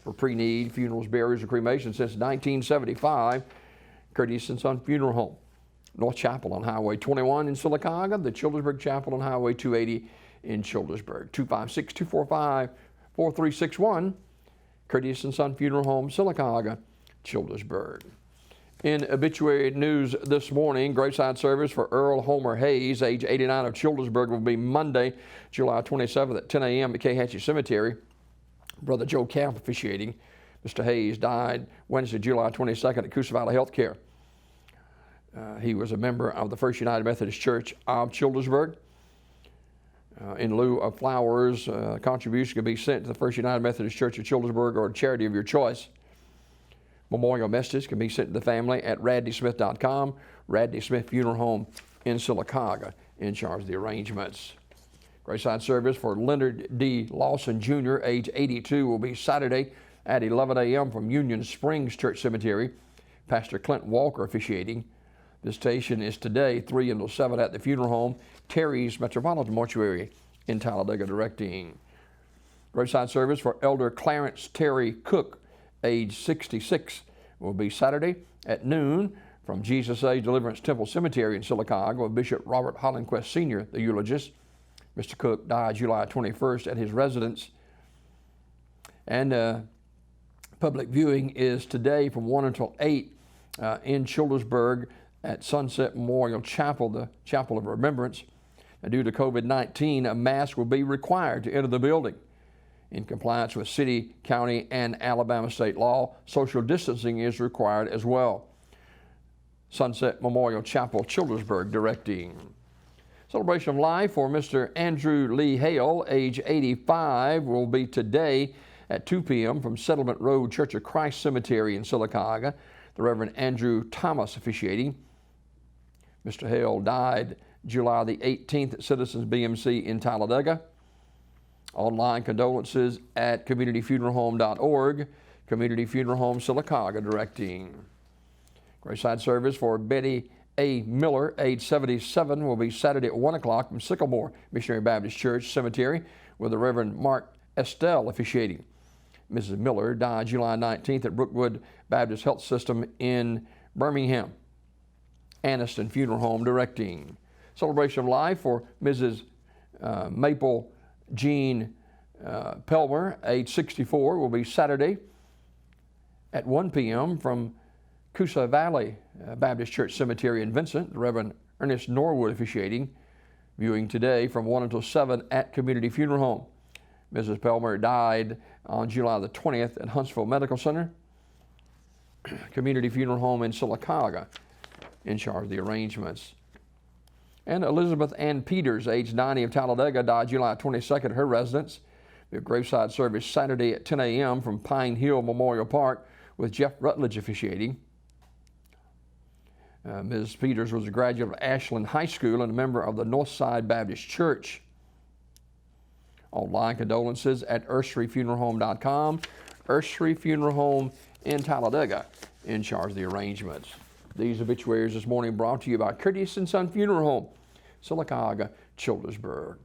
for pre-need funerals, burials, and cremation since 1975. Curtis and Son Funeral Home. North Chapel on Highway 21 in Sylacauga, the Childersburg Chapel on Highway 280 in Childersburg. 256-245-4361. Curtis and Son Funeral Home, Sylacauga, Childersburg. In obituary news this morning, graveside service for Earl Homer Hayes, age 89, of Childersburg, will be Monday, July 27th at 10 a.m. at Kahatchee Cemetery. Brother Joe Camp officiating. Mr. Hayes died Wednesday, July 22nd at Coosa Valley Healthcare. He was a member of the First United Methodist Church of Childersburg. In lieu of flowers, contribution can be sent to the First United Methodist Church of Childersburg or a charity of your choice. Memorial messages can be sent to the family at radneysmith.com. Radney Smith Funeral Home in Sylacauga in charge of the arrangements. Graveside service for Leonard D. Lawson Jr., age 82, will be Saturday at 11 a.m. from Union Springs Church Cemetery. Pastor Clint Walker officiating. Visitation is today, 3 until 7 at the funeral home, Terry's Metropolitan Mortuary in Talladega, directing. Graveside service for Elder Clarence Terry Cook, age 66, will be Saturday at noon from Jesus Age Deliverance Temple Cemetery in Sylacauga with Bishop Robert Hollandquist Sr., the eulogist. Mr. Cook died July 21st at his residence. And public viewing is today from 1 until 8 in Childersburg at Sunset Memorial Chapel, the Chapel of Remembrance. Now, due to COVID-19, a mask will be required to enter the building. In compliance with city, county, and Alabama state law, social distancing is required as well. Sunset Memorial Chapel, Childersburg, directing. Celebration of life for Mr. Andrew Lee Hale, age 85, will be today at 2 p.m. from Settlement Road Church of Christ Cemetery in Sylacauga. The Reverend Andrew Thomas officiating. Mr. Hale died July the 18th at Citizens BMC in Talladega. Online condolences at communityfuneralhome.org. Community Funeral Home Sylacauga directing. Graveside service for Betty A. Miller, age 77, will be Saturday at 1 o'clock from Sycamore Missionary Baptist Church Cemetery with the Reverend Mark Estelle officiating. Mrs. Miller died July 19th at Brookwood Baptist Health System in Birmingham. Anniston Funeral Home directing. Celebration of life for Mrs. Maple Jean Pelmer, age 64, will be Saturday at 1 p.m. from Coosa Valley Baptist Church Cemetery in Vincent. The Reverend Ernest Norwood officiating. Viewing today from 1 until 7 at Community Funeral Home. Mrs. Pelmer died on July the 20th at Huntsville Medical Center. Community Funeral Home in Sylacauga in charge of the arrangements. And Elizabeth Ann Peters, age 90, of Talladega, died July 22nd at her residence. The graveside service Saturday at 10 a.m. from Pine Hill Memorial Park with Jeff Rutledge officiating. Ms. Peters was a graduate of Ashland High School and a member of the Northside Baptist Church. Online condolences at urseryfuneralhome.com. Ursery Funeral Home in Talladega in charge of the arrangements. These obituaries this morning brought to you by Curtis and Son Funeral Home, Sylacauga, Childersburg.